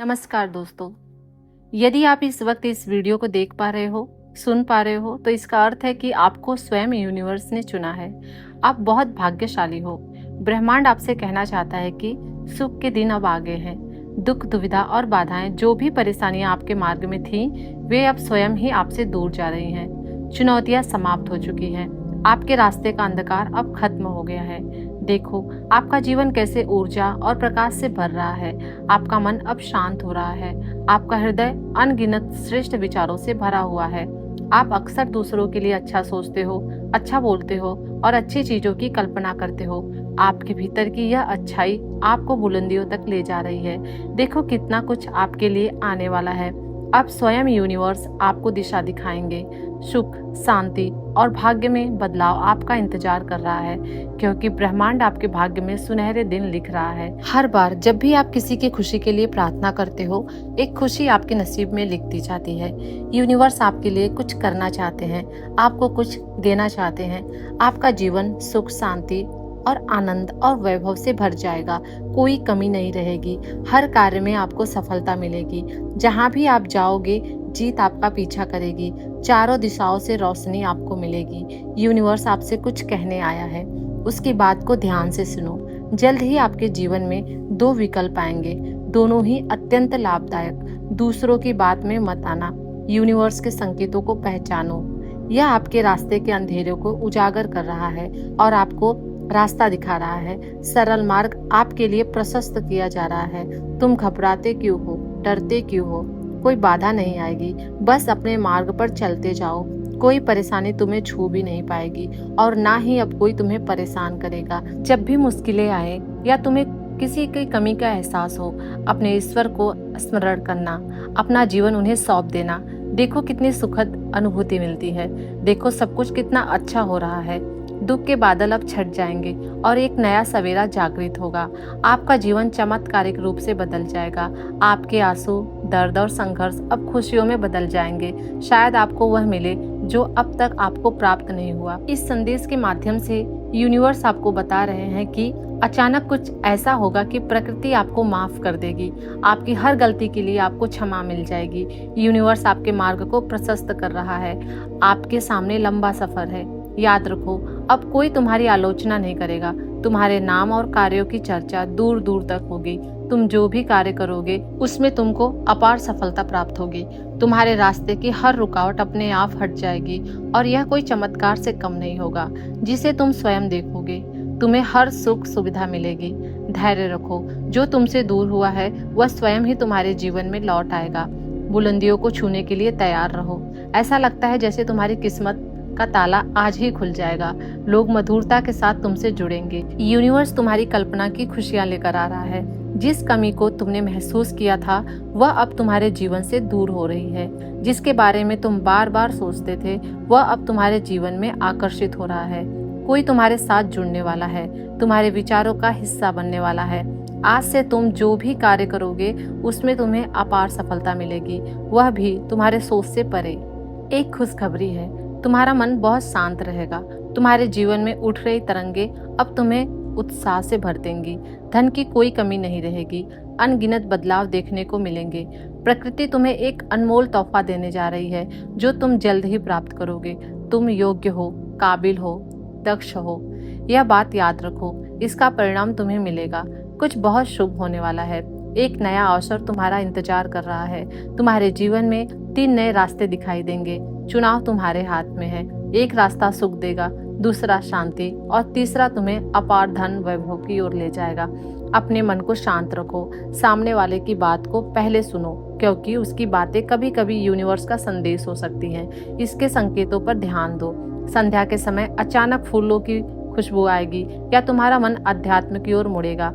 नमस्कार दोस्तों। यदि आप इस वक्त इस वीडियो को देख पा रहे हो, सुन पा रहे हो, तो इसका अर्थ है कि आपको स्वयं यूनिवर्स ने चुना है। आप बहुत भाग्यशाली हो। ब्रह्मांड आपसे कहना चाहता है कि सुख के दिन अब आगे हैं। दुख, दुविधा और बाधाएं, जो भी परेशानियां आपके मार्ग में थीं, वे अब स्वयं ही आपसे दूर जा रही हैं। चुनौतियां समाप्त हो चुकी हैं। आपके रास्ते का अंधकार अब खत्म हो गया है। देखो, आपका जीवन कैसे ऊर्जा और प्रकाश से भर रहा है। आपका मन अब शांत हो रहा है। आपका हृदय अनगिनत श्रेष्ठ विचारों से भरा हुआ है। आप अक्सर दूसरों के लिए अच्छा सोचते हो, अच्छा बोलते हो और अच्छी चीजों की कल्पना करते हो। आपके भीतर की यह अच्छाई आपको बुलंदियों तक ले जा रही है। देखो कितना कुछ आपके लिए आने वाला है। अब स्वयं यूनिवर्स आपको दिशा दिखाएंगे। सुख, शांति और भाग्य में बदलाव आपका इंतजार कर रहा है, क्योंकि ब्रह्मांड आपके भाग्य में सुनहरे दिन लिख रहा है। हर बार जब भी आप किसी की खुशी के लिए प्रार्थना करते हो, एक खुशी आपके नसीब में लिख दी जाती है। यूनिवर्स आपके लिए कुछ करना चाहते हैं, आपको कुछ देना चाहते हैं। आपका जीवन सुख, शांति और आनंद और वैभव से भर जाएगा। कोई कमी नहीं रहेगी। हर कार्य में आपको सफलता मिलेगी। जहाँ भी आप जाओगे, जीत आपका पीछा करेगी। चारों दिशाओं से रोशनी आपको मिलेगी। यूनिवर्स आपसे कुछ कहने आया है, उसकी बात को ध्यान से सुनो। जल्द ही आपके जीवन में दो विकल्प आएंगे, दोनों ही अत्यंत लाभदायक। दूसरों की बात में मत आना। यूनिवर्स के संकेतों को पहचानो। यह आपके रास्ते के अंधेरों को उजागर कर रहा है और आपको रास्ता दिखा रहा है। सरल मार्ग आपके लिए प्रशस्त किया जा रहा है। तुम घबराते क्यों हो, डरते क्यों हो? कोई बाधा नहीं आएगी। बस अपने मार्ग पर चलते जाओ। कोई परेशानी तुम्हें छू भी नहीं पाएगी और ना ही अब कोई तुम्हें परेशान करेगा। जब भी मुश्किलें आए या तुम्हें किसी की कमी का एहसास हो, अपने ईश्वर को स्मरण करना, अपना जीवन उन्हें सौंप देना। देखो कितनी सुखद अनुभूति मिलती है। देखो सब कुछ कितना अच्छा हो रहा है। दुख के बादल अब छट जाएंगे और एक नया सवेरा जागृत होगा। आपका जीवन चमत्कारिक रूप से बदल जाएगा। आपके आंसू, दर्द और संघर्ष अब खुशियों में बदल जाएंगे। शायद आपको वह मिले जो अब तक आपको प्राप्त नहीं हुआ। इस संदेश के माध्यम से यूनिवर्स आपको बता रहे हैं कि अचानक कुछ ऐसा होगा कि प्रकृति आपको माफ कर देगी। आपकी हर गलती के लिए आपको क्षमा मिल जाएगी। यूनिवर्स आपके मार्ग को प्रशस्त कर रहा है। आपके सामने लंबा सफर है। याद रखो, अब कोई तुम्हारी आलोचना नहीं करेगा। तुम्हारे नाम और कार्यों की चर्चा दूर दूर तक होगी। तुम जो भी कार्य करोगे उसमें तुमको अपार सफलता प्राप्त होगी। तुम्हारे रास्ते की हर रुकावट अपने आप हट जाएगी और यह कोई चमत्कार से कम नहीं होगा जिसे तुम स्वयं देखोगे। तुम्हें हर सुख सुविधा मिलेगी। धैर्य रखो। जो तुमसे दूर हुआ है वह स्वयं ही तुम्हारे जीवन में लौट आएगा। बुलंदियों को छूने के लिए तैयार रहो। ऐसा लगता है जैसे तुम्हारी किस्मत का ताला आज ही खुल जाएगा। लोग मधुरता के साथ तुमसे जुड़ेंगे। यूनिवर्स तुम्हारी कल्पना की खुशियां लेकर आ रहा है। जिस कमी को तुमने महसूस किया था वह अब तुम्हारे जीवन से दूर हो रही है। जिसके बारे में तुम बार बार सोचते थे वह अब तुम्हारे जीवन में आकर्षित हो रहा है। कोई तुम्हारे साथ जुड़ने वाला है, तुम्हारे विचारों का हिस्सा बनने वाला है। आज से तुम जो भी कार्य करोगे उसमें तुम्हें अपार सफलता मिलेगी, वह भी तुम्हारे सोच से परे। एक खुशखबरी है, तुम्हारा मन बहुत शांत रहेगा। तुम्हारे जीवन में उठ रही तरंगे अब तुम्हें उत्साह से भर देंगी। धन की कोई कमी नहीं रहेगी। अनगिनत बदलाव देखने को मिलेंगे। प्रकृति तुम्हें एक अनमोल तोहफा देने जा रही है जो तुम जल्द ही प्राप्त करोगे। तुम योग्य हो, काबिल हो, दक्ष हो। यह बात याद रखो। इसका परिणाम तुम्हें मिलेगा। कुछ बहुत शुभ होने वाला है। एक नया अवसर तुम्हारा इंतजार कर रहा है। तुम्हारे जीवन में 3 नए रास्ते दिखाई देंगे। चुनाव तुम्हारे हाथ में है। एक रास्ता सुख देगा, दूसरा शांति और तीसरा तुम्हें अपार धन वैभव की ओर ले जाएगा। अपने मन को शांत रखो। सामने वाले की बात को पहले सुनो, क्योंकि उसकी बातें कभी कभी यूनिवर्स का संदेश हो सकती हैं। इसके संकेतों पर ध्यान दो। संध्या के समय अचानक फूलों की खुशबू आएगी या तुम्हारा मन अध्यात्म की ओर मुड़ेगा।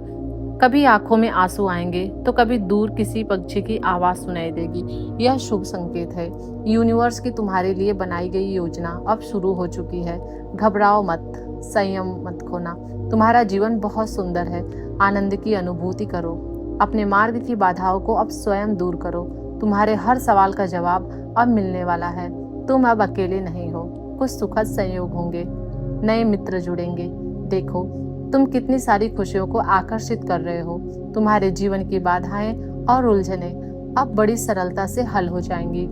कभी आंखों में आंसू आएंगे तो कभी दूर किसी पक्षी की आवाज सुनाई देगी। यह शुभ संकेत है। यूनिवर्स की तुम्हारे लिए बनाई गई योजना अब शुरू हो चुकी है। घबराओ मत, संयम मत खोना। तुम्हारा जीवन बहुत सुंदर है। आनंद की अनुभूति करो। अपने मार्ग की बाधाओं को अब स्वयं दूर करो। तुम्हारे हर सवाल का जवाब अब मिलने वाला है। तुम अब अकेले नहीं हो। कुछ सुखद संयोग होंगे। नए मित्र जुड़ेंगे। देखो तुम कितनी सारी खुशियों को आकर्षित कर रहे हो। तुम्हारे जीवन की बाधाएं और उलझनें अब बड़ी सरलता से हल हो जाएंगी।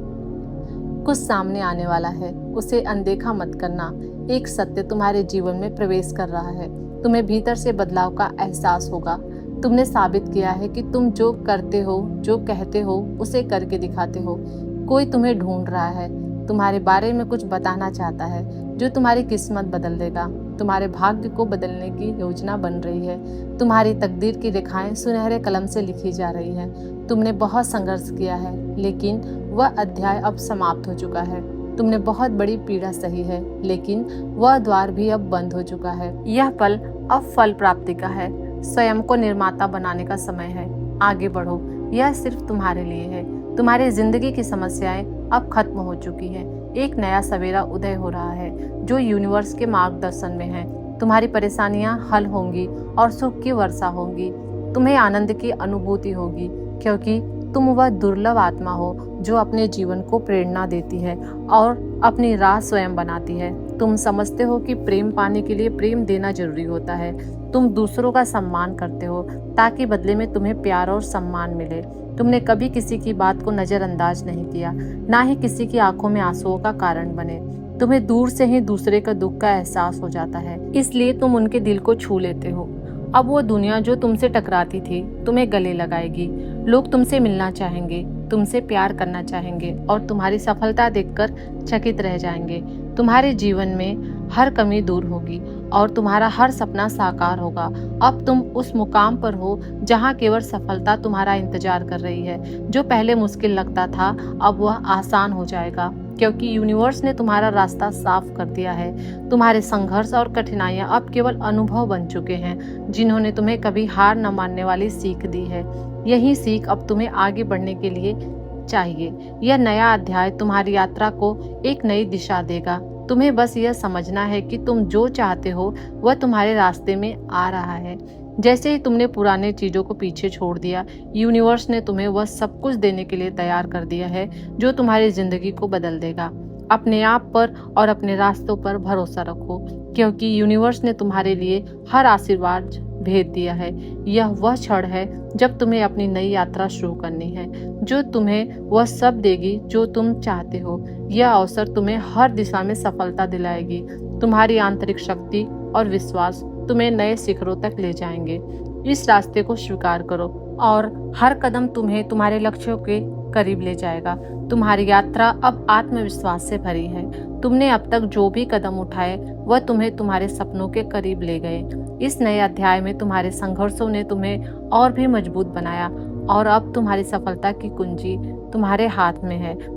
कुछ सामने आने वाला है, उसे अनदेखा मत करना। एक सत्य तुम्हारे जीवन में प्रवेश कर रहा है। तुम्हें भीतर से बदलाव का एहसास होगा। तुमने साबित किया है कि तुम जो करते हो, जो कहते हो, उसे करके दिखाते हो। कोई तुम्हें ढूंढ रहा है, तुम्हारे बारे में कुछ बताना चाहता है, जो तुम्हारी किस्मत बदल देगा। तुम्हारे भाग्य को बदलने की योजना बन रही है। तुम्हारी तकदीर की रेखाएं सुनहरे कलम से लिखी जा रही है। तुमने बहुत संघर्ष किया है, लेकिन वह अध्याय अब समाप्त हो चुका है। तुमने बहुत बड़ी पीड़ा सही है, लेकिन वह द्वार भी अब बंद हो चुका है। यह पल अब फल प्राप्ति का है। स्वयं को निर्माता बनाने का समय है। आगे बढ़ो, यह सिर्फ तुम्हारे लिए है। तुम्हारी जिंदगी की समस्याएं अब खत्म हो चुकी हैं। एक नया सवेरा उदय हो रहा है, जो यूनिवर्स के मार्गदर्शन में है। तुम्हारी परेशानियां हल होंगी और सुख की वर्षा होगी। तुम्हें आनंद की अनुभूति होगी, क्योंकि तुम वह दुर्लभ आत्मा हो जो अपने जीवन को प्रेरणा देती है और अपनी राह स्वयं बनाती है। तुम समझते हो कि प्रेम पाने के लिए प्रेम देना जरूरी होता है। तुम दूसरों का सम्मान करते हो ताकि बदले में तुम्हें प्यार और सम्मान मिले। तुमने कभी किसी की बात को नजरअंदाज नहीं किया, ना ही किसी की आंखों में आंसुओं का कारण बने। तुम्हें दूर से ही दूसरे का दुख का एहसास हो जाता है, इसलिए तुम उनके दिल को छू लेते हो। अब वो दुनिया जो तुमसे टकराती थी, तुम्हें गले लगाएगी। लोग तुमसे मिलना चाहेंगे, तुमसे प्यार करना चाहेंगे और तुम्हारी सफलता देखकर चकित रह जाएंगे। तुम्हारे जीवन में हर कमी दूर होगी और तुम्हारा हर सपना साकार होगा। अब तुम उस मुकाम पर हो जहाँ केवल सफलता तुम्हारा इंतजार कर रही है। जो पहले मुश्किल लगता था, अब वह आसान हो जाएगा, क्योंकि यूनिवर्स ने तुम्हारा रास्ता साफ कर दिया है। तुम्हारे संघर्ष और कठिनाइयां अब केवल अनुभव बन चुके हैं, जिन्होंने तुम्हें कभी हार न मानने वाली सीख दी है। यही सीख अब तुम्हें आगे बढ़ने के लिए चाहिए। यह नया अध्याय तुम्हारी यात्रा को एक नई दिशा देगा। तुम्हें बस यह समझना है कि तुम जो चाहते हो वह तुम्हारे रास्ते में आ रहा है। जैसे ही तुमने पुराने चीजों को पीछे छोड़ दिया, यूनिवर्स ने तुम्हें वह सब कुछ देने के लिए तैयार कर दिया है जो तुम्हारी जिंदगी को बदल देगा। अपने आप पर और अपने रास्तों पर भरोसा रखो, क्योंकि यूनिवर्स ने तुम्हारे लिए हर आशीर्वाद भेज दिया है। यह वह क्षण है जब तुम्हें अपनी नई यात्रा शुरू करनी है, जो तुम्हें वह सब देगी जो तुम चाहते हो। यह अवसर तुम्हें हर दिशा में सफलता दिलाएगी। तुम्हारी आंतरिक शक्ति और विश्वास तुम्हें नए शिखरों तक ले जाएंगे। इस रास्ते को स्वीकार करो और हर कदम तुम्हें तुम्हारे लक्ष्यों के करीब ले जाएगा। तुम्हारी यात्रा अब आत्मविश्वास से भरी है। तुमने अब तक जो भी कदम उठाए वह तुम्हें तुम्हारे सपनों के करीब ले गए। इस नए अध्याय में तुम्हारे संघर्षों ने तुम्हें और भी मजबूत बनाया और अब तुम्हारी सफलता की कुंजी तुम्हारे हाथ में है।